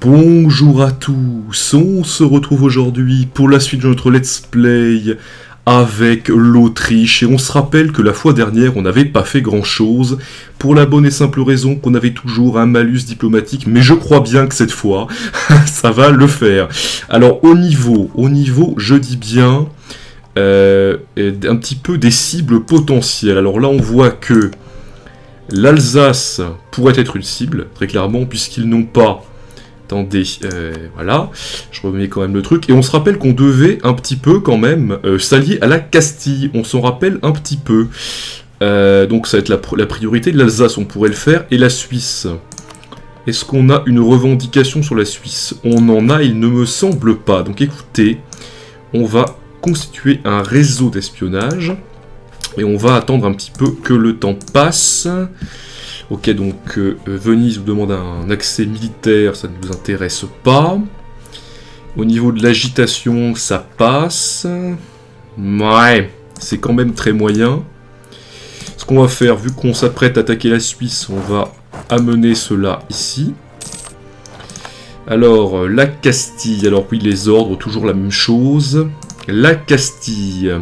Bonjour à tous, on se retrouve aujourd'hui pour la suite de notre let's play avec l'Autriche et on se rappelle que la fois dernière on n'avait pas fait grand chose pour la bonne et simple raison qu'on avait toujours un malus diplomatique, mais je crois bien que cette fois ça va le faire. Alors au niveau je dis bien un petit peu des cibles potentielles. Alors là on voit que l'Alsace pourrait être une cible, très clairement, puisqu'ils n'ont pas... Attendez, voilà, je remets quand même le truc. Et on se rappelle qu'on devait un petit peu quand même s'allier à la Castille. On s'en rappelle un petit peu. Donc ça va être la priorité de l'Alsace, on pourrait le faire. Et la Suisse. Est-ce qu'on a une revendication sur la Suisse? On en a, il ne me semble pas. Donc écoutez, on va constituer un réseau d'espionnage. Et on va attendre un petit peu que le temps passe. Ok, donc Venise vous demande un accès militaire, ça ne nous intéresse pas. Au niveau de l'agitation, ça passe. Ouais, c'est quand même très moyen. Ce qu'on va faire, vu qu'on s'apprête à attaquer la Suisse, on va amener cela ici. Alors, la Castille. Alors oui, les ordres, toujours la même chose. La Castille.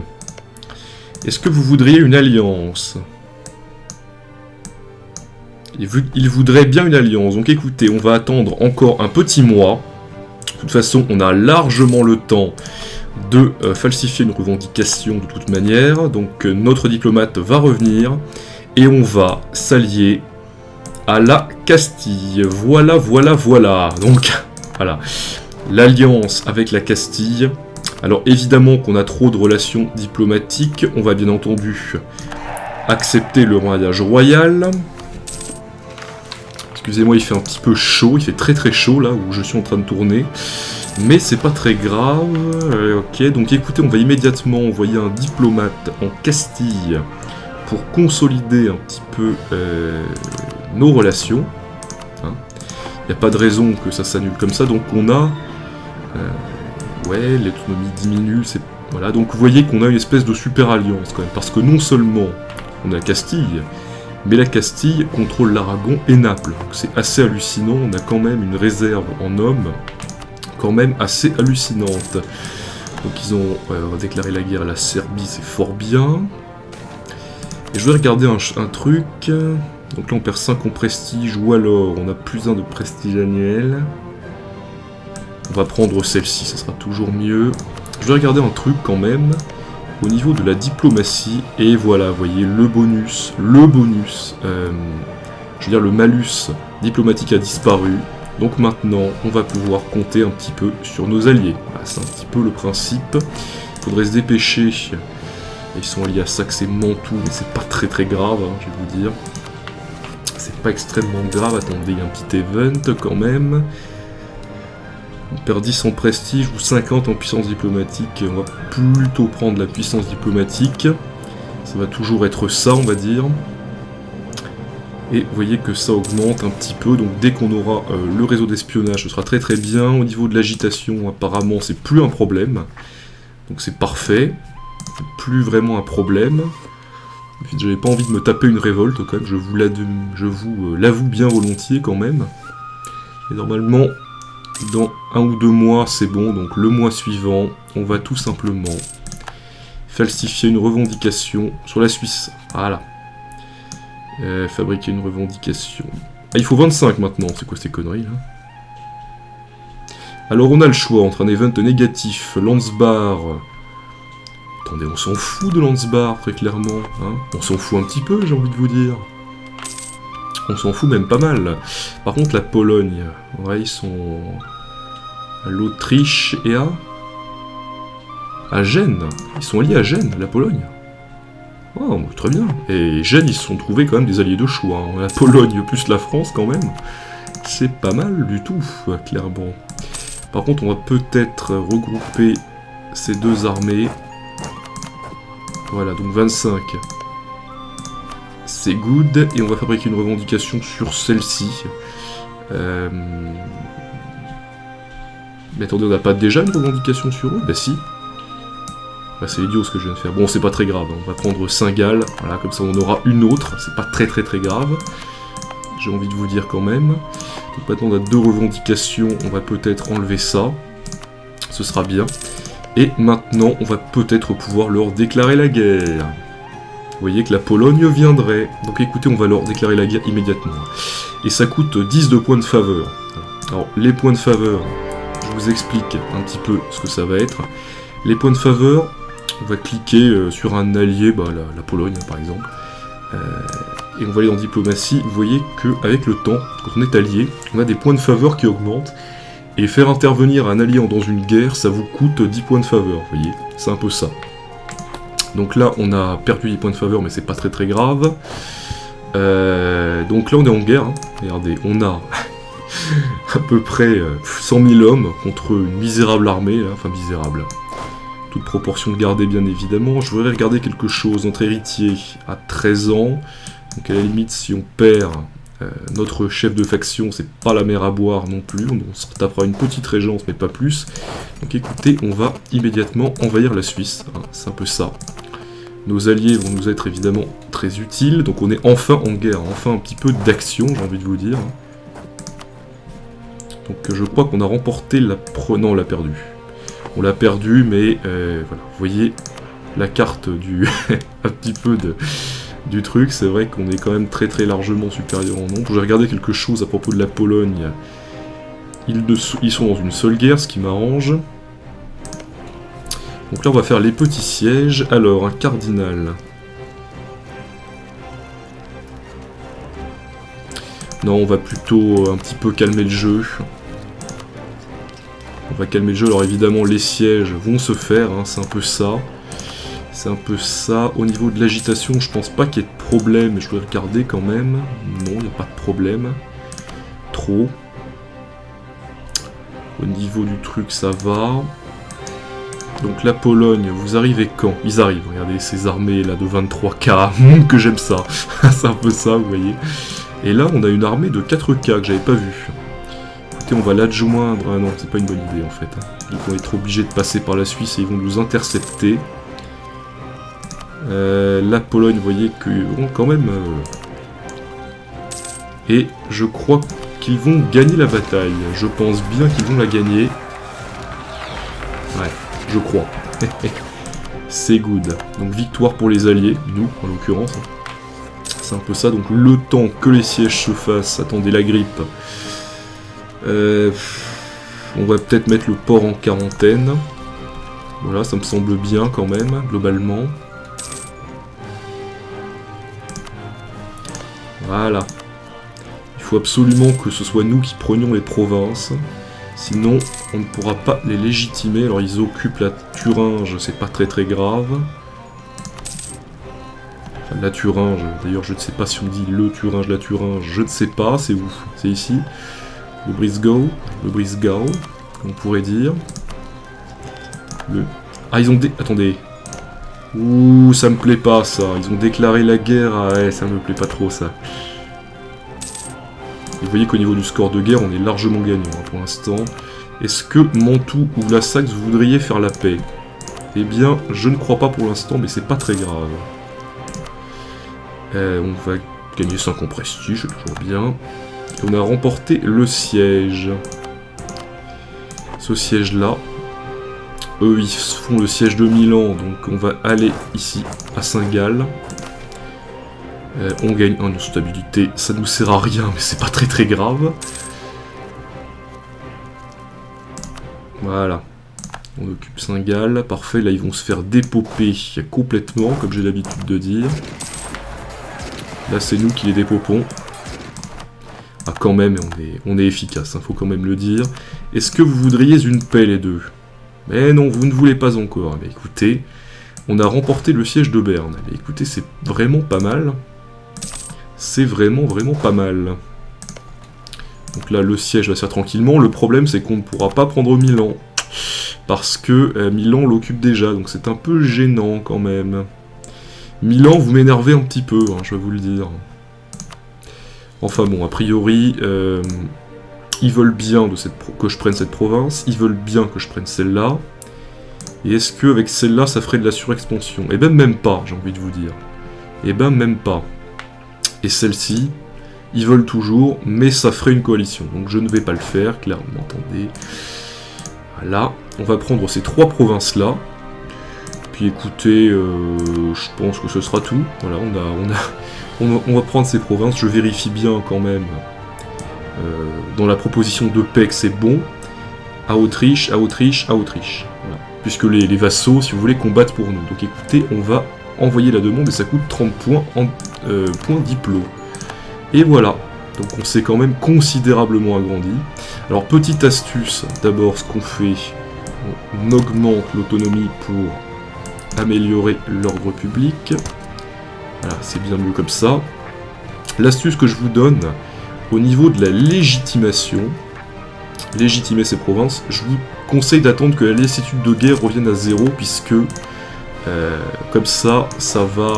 Est-ce que vous voudriez une alliance ? Il voudrait bien une alliance, donc écoutez, on va attendre encore un petit mois. De toute façon, on a largement le temps de falsifier une revendication de toute manière. Donc notre diplomate va revenir et on va s'allier à la Castille. Voilà. Donc voilà, l'alliance avec la Castille. Alors évidemment qu'on a trop de relations diplomatiques, on va bien entendu accepter le mariage royal. Excusez-moi, il fait un petit peu chaud, il fait très très chaud là où je suis en train de tourner. Mais c'est pas très grave. Ok, donc écoutez, on va immédiatement envoyer un diplomate en Castille pour consolider un petit peu nos relations. Il n'y a pas de raison que ça s'annule comme ça, donc on a... ouais, l'autonomie diminue, c'est... Voilà, donc vous voyez qu'on a une espèce de super alliance quand même, parce que non seulement on a Castille, mais la Castille contrôle l'Aragon et Naples. Donc c'est assez hallucinant, on a quand même une réserve en hommes, quand même assez hallucinante. Donc ils ont déclaré la guerre à la Serbie, c'est fort bien. Et je vais regarder un truc. Donc là on perd 5 en prestige, ou alors on a plus 1 de prestige annuel. On va prendre celle-ci, ça sera toujours mieux. Je vais regarder un truc quand même. Au niveau de la diplomatie, et voilà, vous voyez, le bonus, je veux dire le malus diplomatique a disparu, donc maintenant on va pouvoir compter un petit peu sur nos alliés. Voilà, c'est un petit peu le principe, il faudrait se dépêcher, ils sont alliés à Saxe et Mantoue, mais c'est pas très très grave, je vais vous dire. C'est pas extrêmement grave, attendez, il y a un petit event quand même. On perd 10 en prestige ou 50 en puissance diplomatique. On va plutôt prendre la puissance diplomatique. Ça va toujours être ça, on va dire. Et vous voyez que ça augmente un petit peu. Donc dès qu'on aura le réseau d'espionnage, ce sera très très bien. Au niveau de l'agitation, apparemment, c'est plus un problème. Donc c'est parfait. C'est plus vraiment un problème. J'avais pas envie de me taper une révolte quand même. Je vous l'avoue bien volontiers quand même. Et normalement... dans 1 ou 2 mois, c'est bon, donc le mois suivant, on va tout simplement falsifier une revendication sur la Suisse. Voilà. Fabriquer une revendication. Ah, il faut 25 maintenant, c'est quoi ces conneries là? Alors on a le choix entre un event négatif, Landsbar. Attendez, on s'en fout de Landsbar, très clairement. Hein, on s'en fout un petit peu, j'ai envie de vous dire. On s'en fout même pas mal. Par contre, la Pologne, ouais, ils sont à l'Autriche et à Gênes. Ils sont alliés à Gênes, la Pologne. Oh, très bien. Et Gênes, ils se sont trouvés quand même des alliés de choix. Hein. La Pologne plus la France, quand même. C'est pas mal du tout, clairement. Par contre, on va peut-être regrouper ces deux armées. Voilà, donc 25. C'est good, et on va fabriquer une revendication sur celle-ci. Mais attendez, on n'a pas déjà une revendication sur eux? Bah si. Bah, c'est idiot ce que je viens de faire. Bon, c'est pas très grave, on va prendre Saint-Gall, voilà, comme ça on aura une autre, c'est pas très grave. j'ai envie de vous dire quand même. Donc maintenant on a 2 revendications, on va peut-être enlever ça. Ce sera bien. Et maintenant, on va peut-être pouvoir leur déclarer la guerre. Vous voyez que la Pologne viendrait. Donc écoutez, on va leur déclarer la guerre immédiatement. Et ça coûte 10 de points de faveur. Alors, les points de faveur, je vous explique un petit peu ce que ça va être. Les points de faveur, on va cliquer sur un allié, la Pologne par exemple. Et on va aller dans diplomatie. Vous voyez qu'avec le temps, quand on est allié, on a des points de faveur qui augmentent. Et faire intervenir un allié dans une guerre, ça vous coûte 10 points de faveur, vous voyez, c'est un peu ça. Donc là, on a perdu 10 points de faveur, mais c'est pas très grave. Donc là, on est en guerre, hein. Regardez, on a à peu près 100 000 hommes contre une misérable armée, là. Enfin misérable. Toute proportion gardée, bien évidemment. Je voudrais regarder quelque chose. Notre héritier a 13 ans, donc à la limite, si on perd... notre chef de faction, c'est pas la mer à boire non plus, on se tapera une petite régence, mais pas plus. Donc écoutez, on va immédiatement envahir la Suisse, hein, c'est un peu ça. Nos alliés vont nous être évidemment très utiles, donc on est enfin en guerre, enfin un petit peu d'action, j'ai envie de vous dire. Donc je crois qu'on a remporté la... Non, on l'a perdu. On l'a perdu, mais voilà, vous voyez la carte du... un petit peu du truc, c'est vrai qu'on est quand même très largement supérieur en nombre. Je vais regarder quelque chose à propos de la Pologne. Ils sont dans une seule guerre, ce qui m'arrange. Donc là on va faire les petits sièges. Alors, un cardinal. Non, on va plutôt un petit peu calmer le jeu. On va calmer le jeu, alors évidemment les sièges vont se faire, hein, c'est un peu ça. C'est un peu ça. Au niveau de l'agitation, je pense pas qu'il y ait de problème, mais je dois regarder quand même. Non, il n'y a pas de problème. Trop. Au niveau du truc, ça va. Donc la Pologne, vous arrivez quand? Ils arrivent, regardez ces armées là de 23K, que j'aime ça. C'est un peu ça, vous voyez. Et là, on a une armée de 4K que j'avais pas vue. Écoutez, on va l'adjoindre. Ah non, c'est pas une bonne idée en fait. Ils vont être obligés de passer par la Suisse et ils vont nous intercepter. La Pologne, vous voyez qu'ils vont quand même... Et je crois qu'ils vont gagner la bataille. Je pense bien qu'ils vont la gagner. Ouais, je crois. C'est good. Donc victoire pour les alliés, nous en l'occurrence. C'est un peu ça, donc le temps que les sièges se fassent. Attendez, la grippe. On va peut-être mettre le port en quarantaine. Voilà, ça me semble bien quand même, globalement. Voilà. Il faut absolument que ce soit nous qui prenions les provinces. Sinon, on ne pourra pas les légitimer. Alors, ils occupent la Thuringe, c'est pas très grave. Enfin, la Thuringe, d'ailleurs, je ne sais pas si on dit le Thuringe, la Thuringe, je ne sais pas, c'est où? C'est ici. Le Brisgau, on pourrait dire. Ah, ils ont Attendez. Ouh, ça me plaît pas, ça. Ils ont déclaré la guerre. Ah ouais, ça me plaît pas trop, ça. Et vous voyez qu'au niveau du score de guerre, on est largement gagnant, hein, pour l'instant. Est-ce que Mantoue ou la Saxe voudraient faire la paix? Eh bien, je ne crois pas pour l'instant, mais c'est pas très grave. On va gagner 5 en prestige, c'est toujours bien. Et on a remporté le siège. Ce siège-là. Eux, ils font le siège de Milan, donc on va aller ici, à Saint-Gall. On gagne une stabilité, ça nous sert à rien, mais c'est pas très grave. Voilà. On occupe Saint-Gall, parfait, là ils vont se faire dépoper complètement, comme j'ai l'habitude de dire. Là c'est nous qui les dépopons. Ah quand même, on est efficace, hein, faut quand même le dire. Est-ce que vous voudriez une paix les deux? Mais non, vous ne voulez pas encore. Mais écoutez, on a remporté le siège de Berne. Mais écoutez, c'est vraiment pas mal. C'est vraiment pas mal. Donc là, le siège va se faire tranquillement. Le problème, c'est qu'on ne pourra pas prendre Milan. Parce que Milan l'occupe déjà. Donc c'est un peu gênant quand même. Milan, vous m'énervez un petit peu, hein, je vais vous le dire. Enfin bon, a priori... ils veulent bien que je prenne cette province, ils veulent bien que je prenne celle-là. Et est-ce qu'avec celle-là, ça ferait de la surexpansion? Eh ben même pas, j'ai envie de vous dire. Eh ben même pas. Et celle-ci, Ils veulent toujours, mais ça ferait une coalition. Donc je ne vais pas le faire, clairement, attendez. Voilà, on va prendre ces 3 provinces-là. Puis écoutez, je pense que ce sera tout. Voilà, on va prendre ces provinces, je vérifie bien quand même. Dans la proposition de paix que c'est bon. À Autriche, à Autriche, à Autriche. Voilà. Puisque les vassaux, si vous voulez, combattent pour nous. Donc écoutez, on va envoyer la demande et ça coûte 30 points en points diplo. Et voilà. Donc on s'est quand même considérablement agrandi. Alors petite astuce, d'abord ce qu'on fait, on augmente l'autonomie pour améliorer l'ordre public. Voilà, c'est bien mieux comme ça. L'astuce que je vous donne, au niveau de la légitimation, légitimer ces provinces, je vous conseille d'attendre que la lassitude de guerre revienne à 0, puisque comme ça va...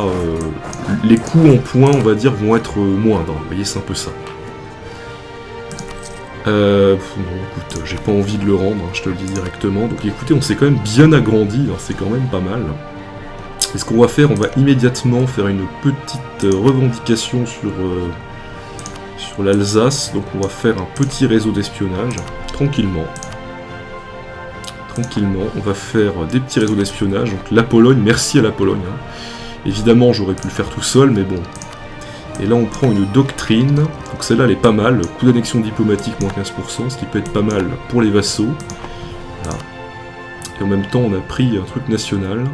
les coûts en points, on va dire, vont être moindres. Vous voyez, c'est un peu ça. Bon, écoute, j'ai pas envie de le rendre, hein, je te le dis directement. Donc écoutez, on s'est quand même bien agrandi, hein, c'est quand même pas mal. Et ce qu'on va faire, on va immédiatement faire une petite revendication sur l'Alsace. Donc on va faire un petit réseau d'espionnage, tranquillement. Tranquillement, on va faire des petits réseaux d'espionnage. Donc la Pologne, merci à la Pologne. Hein. Évidemment, j'aurais pu le faire tout seul, mais bon. Et là, on prend une doctrine. Donc celle-là, elle est pas mal. Coût d'annexion diplomatique, moins 15%, ce qui peut être pas mal pour les vassaux. Voilà. Et en même temps, on a pris un truc national.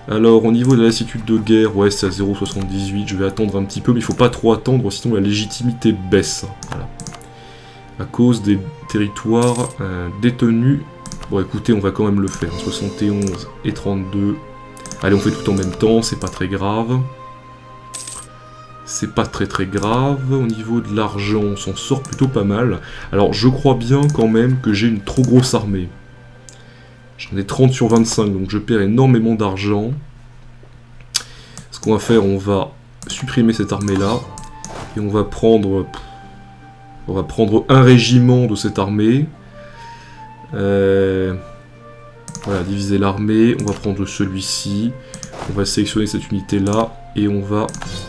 Alors, au niveau de la lassitude de guerre, ouais, c'est à 0,78. Je vais attendre un petit peu, mais il faut pas trop attendre, sinon la légitimité baisse. Voilà. À cause des territoires détenus. Bon, écoutez, on va quand même le faire. 71 et 32. Allez, on fait tout en même temps, c'est pas très grave. C'est pas très grave. Au niveau de l'argent, on s'en sort plutôt pas mal. Alors, je crois bien quand même que j'ai une trop grosse armée. J'en ai 30 sur 25, donc je perds énormément d'argent. Ce qu'on va faire, on va supprimer cette armée-là. Et on va prendre un régiment de cette armée. Voilà, diviser l'armée. On va prendre celui-ci. On va sélectionner cette unité-là. Et on va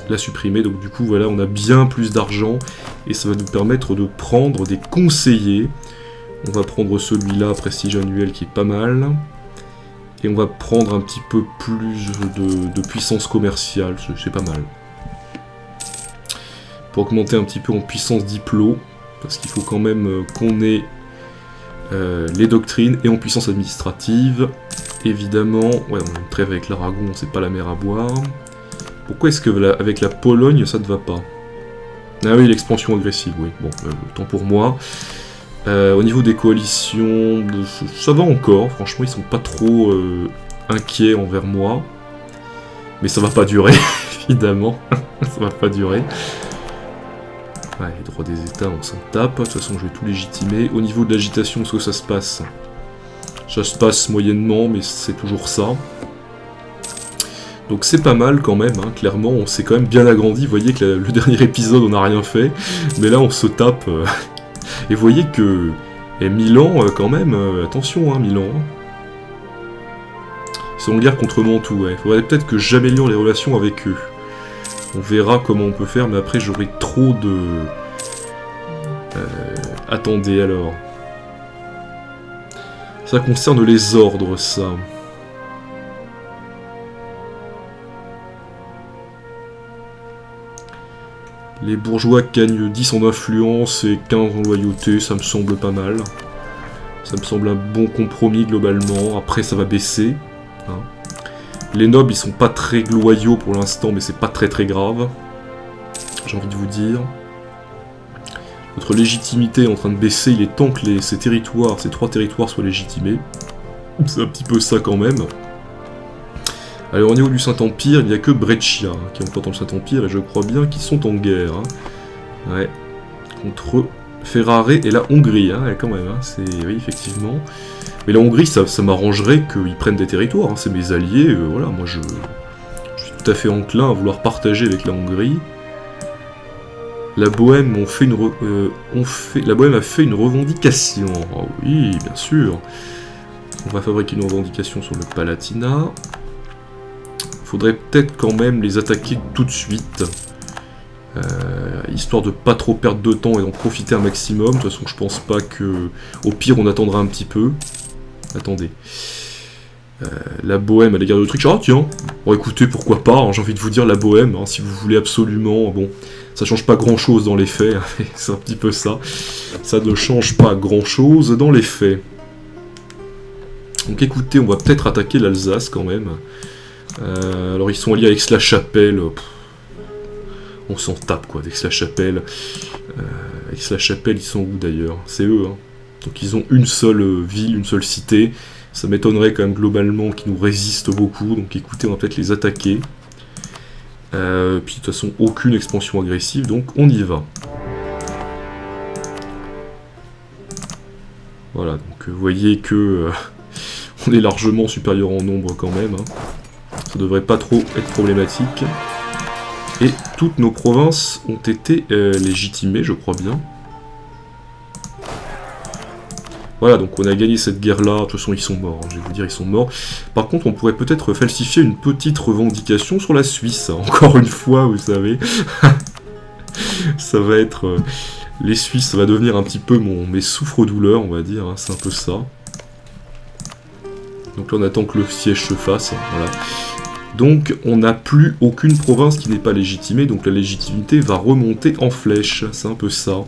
la supprimer. Donc du coup, voilà, on a bien plus d'argent. Et ça va nous permettre de prendre des conseillers. On va prendre celui-là, prestige annuel, qui est pas mal. Et on va prendre un petit peu plus de puissance commerciale, c'est pas mal. Pour augmenter un petit peu en puissance diplo, parce qu'il faut quand même qu'on ait les doctrines, et en puissance administrative. Évidemment, ouais, on a une trêve avec l'Aragon, c'est pas la mer à boire. Pourquoi est-ce que avec la Pologne, ça ne va pas? Ah oui, l'expansion agressive, oui. Bon, autant pour moi. Au niveau des coalitions, ça va encore, franchement ils sont pas trop inquiets envers moi. Mais ça va pas durer, évidemment, ça va pas durer. Ouais, les droits des états, on s'en tape, de toute façon je vais tout légitimer. Au niveau de l'agitation, est-ce que ça se passe? Ça se passe moyennement, mais c'est toujours ça. Donc c'est pas mal quand même, hein. Clairement on s'est quand même bien agrandi, vous voyez que le dernier épisode on n'a rien fait, mais là on se tape... Et vous voyez que Milan, quand même, attention, hein, Milan. Ils sont en guerre contre Mantoue, ouais. Il faudrait peut-être que j'améliore les relations avec eux. On verra comment on peut faire, mais après j'aurai trop de... Attendez, alors. Ça concerne les ordres, ça. Les bourgeois gagnent 10 en influence et 15 en loyauté, ça me semble pas mal. Ça me semble un bon compromis globalement, après ça va baisser. Hein. Les nobles ils sont pas très loyaux pour l'instant, mais c'est pas très grave. J'ai envie de vous dire. Notre légitimité est en train de baisser, il est temps que ces 3 territoires soient légitimés. C'est un petit peu ça quand même. Alors au niveau du Saint-Empire, il n'y a que Brescia qui est encore dans le Saint-Empire, et je crois bien qu'ils sont en guerre. Hein. Ouais. Contre Ferrare et la Hongrie, hein, quand même. Hein. Oui, effectivement. Mais la Hongrie, ça m'arrangerait qu'ils prennent des territoires. Hein. C'est mes alliés, voilà, moi je suis tout à fait enclin à vouloir partager avec la Hongrie. La Bohème, la Bohème a fait une revendication. Ah oui, bien sûr. On va fabriquer une revendication sur le Palatinat. Faudrait peut-être quand même les attaquer tout de suite. Histoire de pas trop perdre de temps et d'en profiter un maximum. De toute façon, je pense pas que... Au pire, on attendra un petit peu. Attendez. La bohème à l'égard de l'Autriche. Ah tiens, bon écoutez, pourquoi pas, hein, j'ai envie de vous dire la bohème, hein, si vous voulez absolument, bon, ça change pas grand chose dans les faits, hein, c'est un petit peu ça, ça ne change pas grand chose dans les faits. Donc écoutez, on va peut-être attaquer l'Alsace quand même. Alors ils sont alliés avec Aix-la-Chapelle, on s'en tape quoi, avec Aix-la-Chapelle. Aix-la-Chapelle, ils sont où d'ailleurs? C'est eux, hein. Donc ils ont une seule ville, une seule cité. Ça m'étonnerait quand même globalement qu'ils nous résistent beaucoup, donc écoutez, on va peut-être les attaquer. Puis de toute façon, aucune expansion agressive, donc on y va. Voilà, donc vous voyez que on est largement supérieur en nombre quand même. Hein. Ça devrait pas trop être problématique. Et toutes nos provinces ont été légitimées, je crois bien. Voilà, donc on a gagné cette guerre-là. De toute façon, ils sont morts, hein, je vais vous dire, ils sont morts. Par contre, on pourrait peut-être falsifier une petite revendication sur la Suisse. Hein. Encore une fois, vous savez. Ça va être... les Suisses, ça va devenir un petit peu mes souffres-douleurs, on va dire. Hein, c'est un peu ça. Donc là, on attend que le siège se fasse. Hein, voilà. Donc, on n'a plus aucune province qui n'est pas légitimée. Donc la légitimité va remonter en flèche. C'est un peu ça.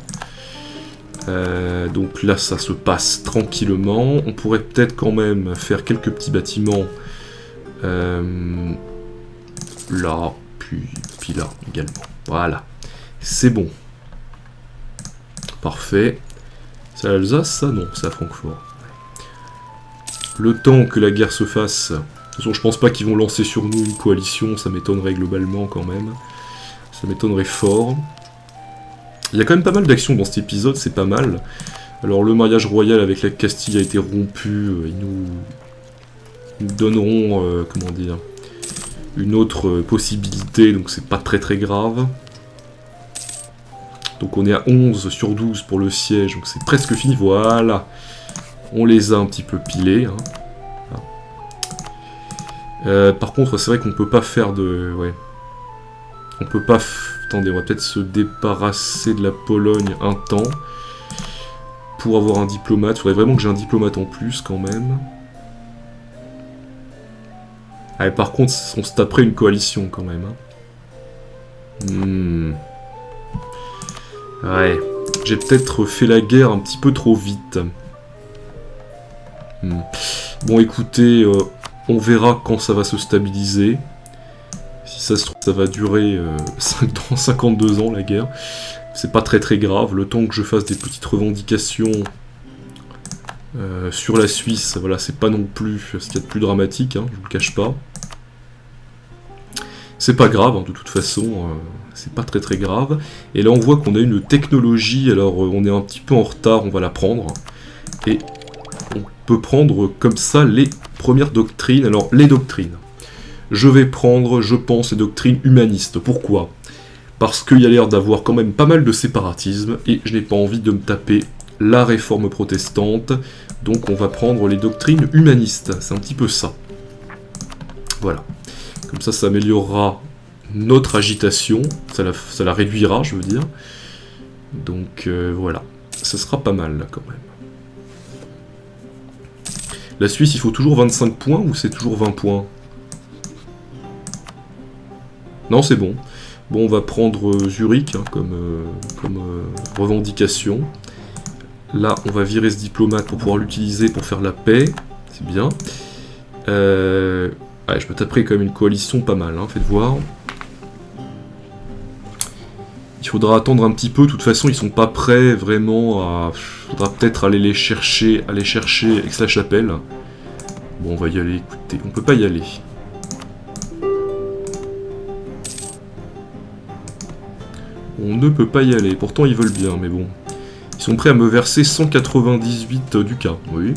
Donc là ça se passe tranquillement, on pourrait peut-être quand même faire quelques petits bâtiments là, puis là également, voilà, c'est bon, parfait. C'est à l'Alsace ça? Non, c'est à Francfort. Le temps que la guerre se fasse, de toute façon je pense pas qu'ils vont lancer sur nous une coalition, ça m'étonnerait globalement quand même, ça m'étonnerait fort. Il y a quand même pas mal d'actions dans cet épisode, c'est pas mal. Alors le mariage royal avec la Castille a été rompu, ils nous donneront, comment dire, une autre possibilité, donc c'est pas très très grave. Donc on est à 11 sur 12 pour le siège, donc c'est presque fini, voilà. On les a un petit peu pilés. Hein. Par contre, c'est vrai qu'on peut pas faire de... Ouais. On peut pas... Attendez, on va peut-être se débarrasser de la Pologne un temps. Pour avoir un diplomate. Il faudrait vraiment que j'ai un diplomate en plus, quand même. Ah, par contre, on se taperait une coalition, quand même. Hein. Ouais. J'ai peut-être fait la guerre un petit peu trop vite. Bon, écoutez, on verra quand ça va se stabiliser. Si ça se trouve, ça va durer 52 ans, la guerre. C'est pas très très grave. Le temps que je fasse des petites revendications sur la Suisse, voilà, c'est pas non plus ce qu'il y a de plus dramatique, hein, je vous le cache pas. C'est pas grave, hein, de toute façon, c'est pas très très grave. Et là, on voit qu'on a une technologie, alors on est un petit peu en retard, on va la prendre. Et on peut prendre comme ça les premières doctrines. Alors, les doctrines. Je vais prendre, je pense, les doctrines humanistes. Pourquoi ? Parce qu'il y a l'air d'avoir quand même pas mal de séparatisme, et je n'ai pas envie de me taper la réforme protestante, donc on va prendre les doctrines humanistes. C'est un petit peu ça. Voilà. Comme ça améliorera notre agitation, ça la réduira, je veux dire. Donc voilà. Ça sera pas mal, là, quand même. La Suisse, il faut toujours 25 points, ou c'est toujours 20 points ? Non, c'est bon. Bon, on va prendre Zurich hein, comme revendication. Là, on va virer ce diplomate pour pouvoir l'utiliser pour faire la paix. C'est bien. Ouais, je me taperai quand même une coalition pas mal, hein, faites voir. Il faudra attendre un petit peu. De toute façon, ils sont pas prêts vraiment à... Il faudra peut-être aller les chercher Aix-la-Chapelle. Bon, on va y aller. Écoutez, on peut pas y aller. On ne peut pas y aller, pourtant ils veulent bien, mais bon. Ils sont prêts à me verser 198 ducats, oui.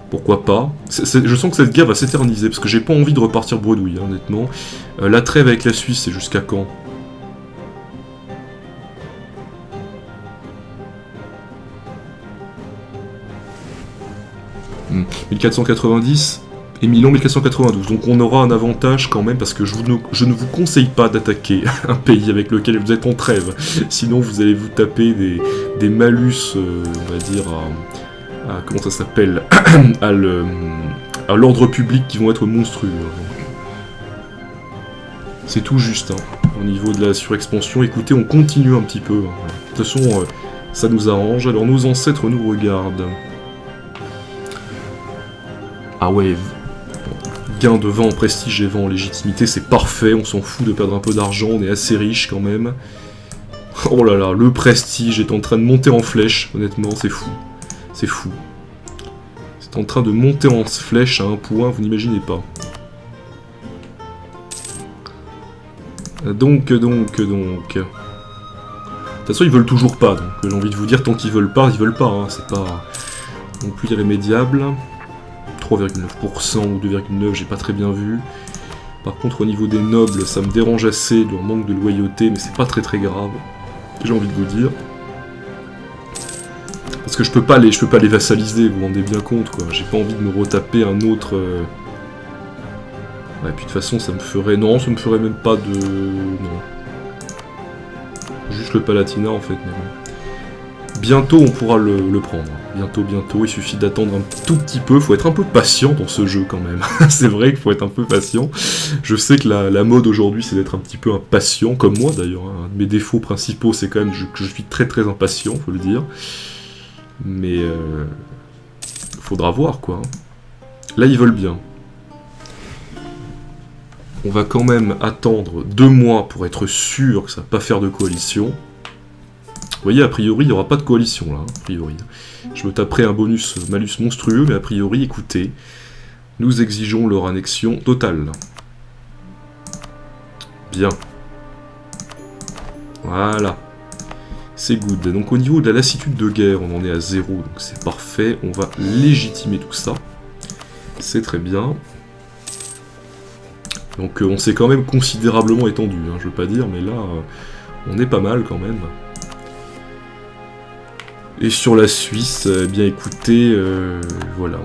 Pourquoi pas. Je sens que cette guerre va s'éterniser, parce que j'ai pas envie de repartir bredouille, hein, honnêtement. La trêve avec la Suisse, c'est jusqu'à quand ? « 1490 » Et Milan 1492, donc on aura un avantage quand même, parce que je ne vous conseille pas d'attaquer un pays avec lequel vous êtes en trêve. Sinon vous allez vous taper des malus, on va dire, comment ça s'appelle, à l'ordre public qui vont être monstrueux. C'est tout juste, hein, au niveau de la surexpansion. Écoutez, on continue un petit peu. Hein. De toute façon, ça nous arrange. Alors nos ancêtres nous regardent. Ah ouais, gain de 20 en prestige et 20 en légitimité, c'est parfait, on s'en fout de perdre un peu d'argent, on est assez riche quand même. Oh là là, le prestige est en train de monter en flèche, honnêtement, c'est fou. C'est fou. C'est en train de monter en flèche à un point, vous n'imaginez pas. Donc... De toute façon, ils veulent toujours pas, donc j'ai envie de vous dire, tant qu'ils veulent pas, hein, c'est pas non plus irrémédiable. 3,9% ou 2,9%, j'ai pas très bien vu. Par contre, au niveau des nobles, ça me dérange assez, leur manque de loyauté, mais c'est pas très grave, j'ai envie de vous dire. Parce que je peux pas les vassaliser, vous vous rendez bien compte, quoi. J'ai pas envie de me retaper un autre... Ouais, puis de toute façon, ça me ferait... Non, ça me ferait même pas de... Non. Juste le Palatinat, en fait, mais bon. Bientôt, on pourra le prendre. Bientôt, il suffit d'attendre un tout petit peu. Faut être un peu patient dans ce jeu, quand même. C'est vrai qu'il faut être un peu patient. Je sais que la mode aujourd'hui, c'est d'être un petit peu impatient, comme moi, d'ailleurs. Hein. Un de mes défauts principaux, c'est quand même que je suis très impatient, faut le dire. Mais... faudra voir, quoi. Là, ils veulent bien. On va quand même attendre 2 mois pour être sûr que ça va pas faire de coalition. Vous voyez, a priori, il n'y aura pas de coalition, là, a priori. Je me taperai un bonus-malus monstrueux, mais a priori, écoutez, nous exigeons leur annexion totale. Bien. Voilà. C'est good. Donc au niveau de la lassitude de guerre, on en est à 0, donc c'est parfait. On va légitimer tout ça. C'est très bien. Donc on s'est quand même considérablement étendu, hein, je veux pas dire, mais là, on est pas mal quand même. Et sur la Suisse, eh bien écoutez, voilà,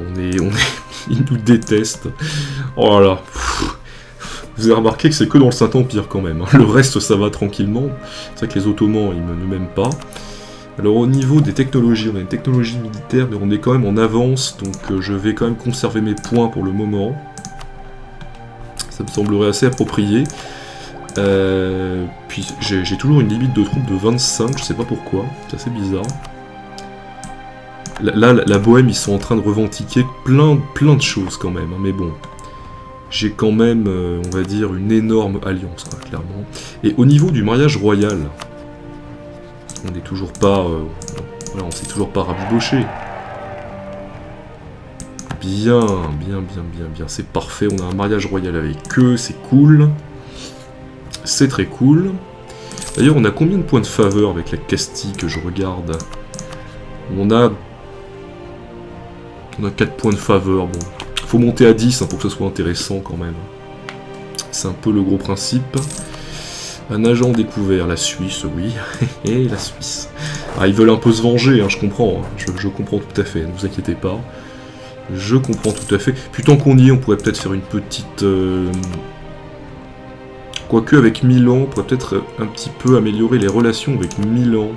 ils nous détestent. Oh là là, vous avez remarqué que c'est que dans le Saint-Empire quand même, hein. Le reste ça va tranquillement. C'est vrai que les Ottomans, ils ne m'aiment pas. Alors au niveau des technologies, on a une technologie militaire, mais on est quand même en avance, donc je vais quand même conserver mes points pour le moment. Ça me semblerait assez approprié. Puis j'ai toujours une limite de troupes de 25, je sais pas pourquoi, c'est assez bizarre. Là, la Bohème, ils sont en train de revendiquer plein de choses quand même, hein, mais bon. J'ai quand même, on va dire, une énorme alliance, hein, clairement. Et au niveau du mariage royal, on n'est toujours pas... voilà, on s'est toujours pas rabiboché. Bien, c'est parfait, on a un mariage royal avec eux, c'est cool. C'est très cool. D'ailleurs, on a combien de points de faveur avec la Castille que je regarde? On a 4 points de faveur, bon. Faut monter à 10 hein, pour que ce soit intéressant quand même. C'est un peu le gros principe. Un agent découvert, la Suisse, oui. Et la Suisse. Ah, ils veulent un peu se venger, hein, je comprends. Hein. Je comprends tout à fait, ne vous inquiétez pas. Je comprends tout à fait. Puis tant qu'on y est, on pourrait peut-être faire une petite... Quoique avec Milan, on pourrait peut-être un petit peu améliorer les relations avec Milan.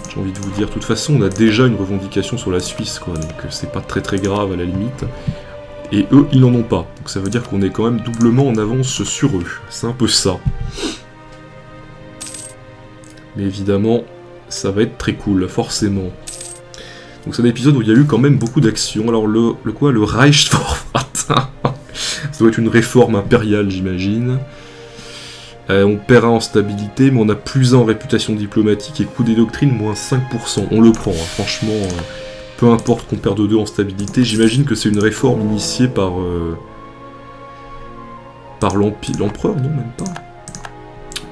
J'ai envie de vous dire. De toute façon, on a déjà une revendication sur la Suisse, quoi. Donc c'est pas très grave à la limite. Et eux, ils n'en ont pas. Donc ça veut dire qu'on est quand même doublement en avance sur eux. C'est un peu ça. Mais évidemment, ça va être très cool, forcément. Donc c'est un épisode où il y a eu quand même beaucoup d'actions. Alors le Reichsvorrat, ça doit être une réforme impériale, j'imagine. On paiera en stabilité, mais on a plus 1 en réputation diplomatique et coût des doctrines, moins 5%. On le prend, hein. Franchement, peu importe qu'on perde 2 en stabilité. J'imagine que c'est une réforme initiée par l'empereur, non, même pas.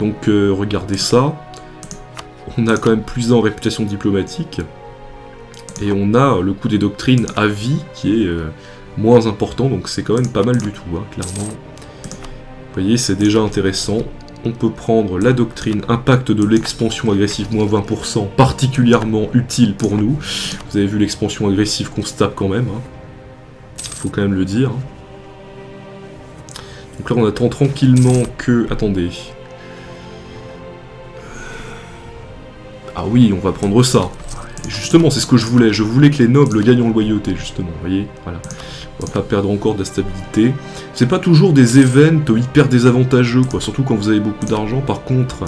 Donc regardez ça. On a quand même plus 1 en réputation diplomatique. Et on a le coût des doctrines à vie qui est moins important, donc c'est quand même pas mal du tout, hein, clairement. Vous voyez, c'est déjà intéressant. On peut prendre la doctrine impact de l'expansion agressive, moins 20%, particulièrement utile pour nous. Vous avez vu l'expansion agressive qu'on se tape quand même, hein. Faut quand même le dire. Hein. Donc là on attend tranquillement que... Attendez. Ah oui, on va prendre ça. Justement, c'est ce que je voulais. Je voulais que les nobles gagnent en loyauté, justement. Vous voyez, voilà. On va pas perdre encore de la stabilité. C'est pas toujours des events hyper désavantageux, quoi. Surtout quand vous avez beaucoup d'argent. Par contre,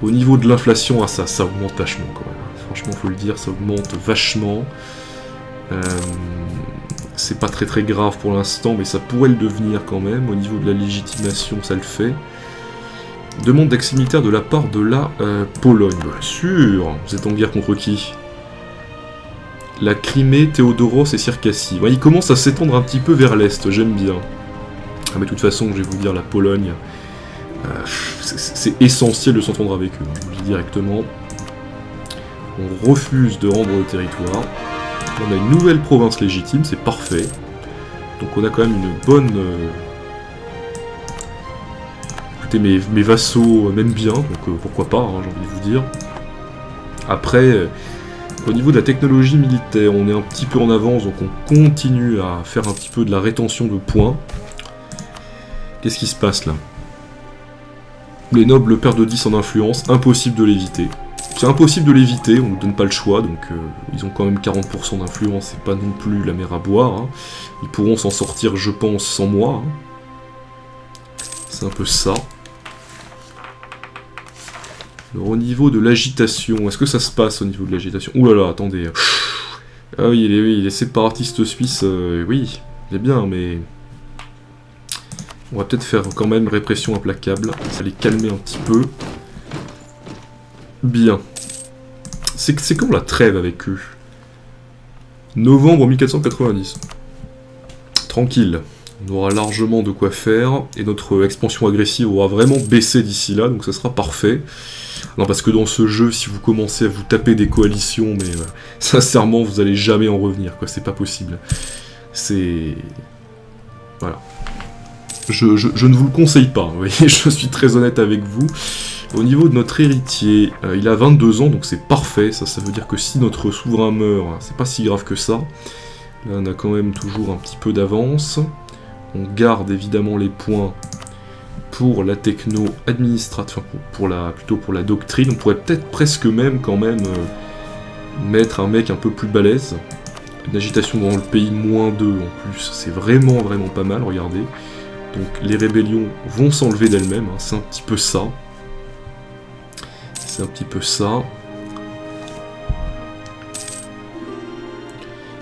au niveau de l'inflation, ça augmente vachement, quand même. Franchement, faut le dire, ça augmente vachement. C'est pas très très grave pour l'instant, mais ça pourrait le devenir quand même. Au niveau de la légitimation, ça le fait. Demande d'accès militaire de la part de la Pologne. Bien sûr. Vous êtes en guerre contre qui? La Crimée, Théodoros et Circassie. Ouais, il commence à s'étendre un petit peu vers l'est, j'aime bien. Ah mais de toute façon, je vais vous dire, la Pologne, c'est essentiel de s'entendre avec eux, je vous le dis directement. On refuse de rendre le territoire. On a une nouvelle province légitime, c'est parfait. Donc on a quand même une bonne... Écoutez, mes vassaux m'aiment bien, donc pourquoi pas, hein, j'ai envie de vous dire. Après... Au niveau de la technologie militaire, on est un petit peu en avance, donc on continue à faire un petit peu de la rétention de points. Qu'est-ce qui se passe là? Les nobles perdent 10 en influence, impossible de l'éviter. C'est impossible de l'éviter, on ne nous donne pas le choix, donc ils ont quand même 40% d'influence, c'est pas non plus la mer à boire. Hein. Ils pourront s'en sortir, je pense, sans moi. Hein. C'est un peu ça. Alors, au niveau de l'agitation, est-ce que ça se passe au niveau de l'agitation? Ouh là là, attendez. Ah oui, il est séparatiste suisse, oui, il est bien, mais... On va peut-être faire quand même répression implacable, ça les calmer un petit peu. Bien. C'est quand la trêve avec eux? Novembre 1490. Tranquille. On aura largement de quoi faire, et notre expansion agressive aura vraiment baissé d'ici là, donc ça sera parfait. Non, parce que dans ce jeu, si vous commencez à vous taper des coalitions, mais sincèrement, vous allez jamais en revenir, quoi, c'est pas possible. C'est... Voilà. Je ne vous le conseille pas, vous voyez, je suis très honnête avec vous. Au niveau de notre héritier, il a 22 ans, donc c'est parfait, ça veut dire que si notre souverain meurt, c'est pas si grave que ça. Là, on a quand même toujours un petit peu d'avance. On garde évidemment les points pour la techno administrative, enfin plutôt pour la doctrine. On pourrait peut-être presque même quand même mettre un mec un peu plus balèze. Une agitation dans le pays, -2 en plus, c'est vraiment pas mal, regardez. Donc les rébellions vont s'enlever d'elles-mêmes, hein. C'est un petit peu ça. C'est un petit peu ça.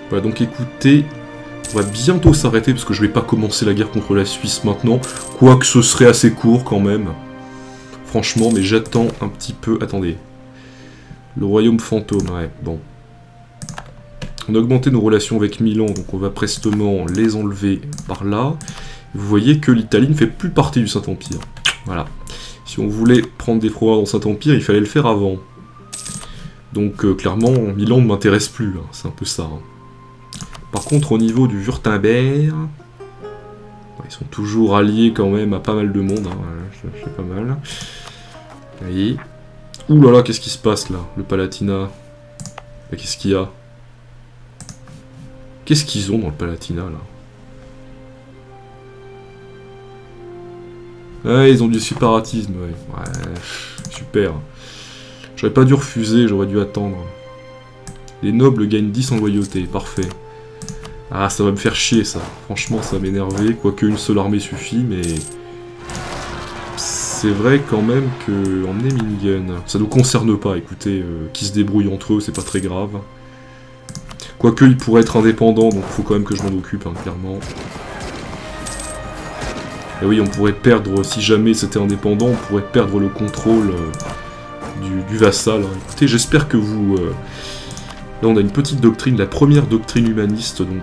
Voilà, donc écoutez, on va bientôt s'arrêter parce que je vais pas commencer la guerre contre la Suisse maintenant, quoique ce serait assez court quand même. Franchement, mais j'attends un petit peu... Attendez. Le royaume fantôme, ouais, bon. On a augmenté nos relations avec Milan, donc on va prestement les enlever par là. Vous voyez que l'Italie ne fait plus partie du Saint-Empire. Voilà. Si on voulait prendre des provinces dans le Saint-Empire, il fallait le faire avant. Donc clairement, Milan ne m'intéresse plus, hein. C'est un peu ça. Hein. Par contre, au niveau du Wurtemberg, ils sont toujours alliés quand même à pas mal de monde, hein. C'est pas mal. Vous voyez. Ouh là là, qu'est-ce qui se passe là, le Palatinat? Qu'est-ce qu'il y a? Qu'est-ce qu'ils ont dans le Palatinat là? Ouais, ils ont du séparatisme, ouais. Ouais, super. J'aurais pas dû refuser, j'aurais dû attendre. Les nobles gagnent 10 en loyauté, parfait. Ah, ça va me faire chier, ça. Franchement, ça va m'énerver. Quoique une seule armée suffit, mais... C'est vrai quand même que... Emmener Mingen, ça nous concerne pas, écoutez. Qui se débrouillent entre eux, c'est pas très grave. Quoique, ils pourraient être indépendants, donc faut quand même que je m'en occupe, hein, clairement. Et oui, on pourrait perdre, si jamais c'était indépendant, on pourrait perdre le contrôle du vassal. Écoutez, j'espère que vous... Là, on a une petite doctrine, la première doctrine humaniste, donc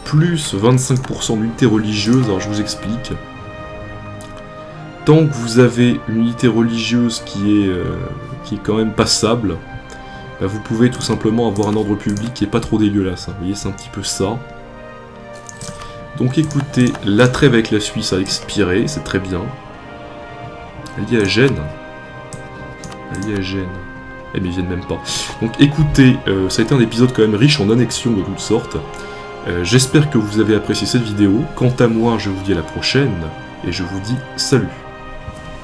plus 25% d'unité religieuse. Alors, je vous explique. Tant que vous avez une unité religieuse qui est quand même passable, bah, vous pouvez tout simplement avoir un ordre public qui est pas trop dégueulasse. Hein. Vous voyez, c'est un petit peu ça. Donc écoutez, la trêve avec la Suisse a expiré, c'est très bien. Allié à Gênes. Allié à Gênes. Eh mais ils viennent même pas. Donc écoutez, ça a été un épisode quand même riche en annexions de toutes sortes. J'espère que vous avez apprécié cette vidéo. Quant à moi, je vous dis à la prochaine. et je vous dis salut.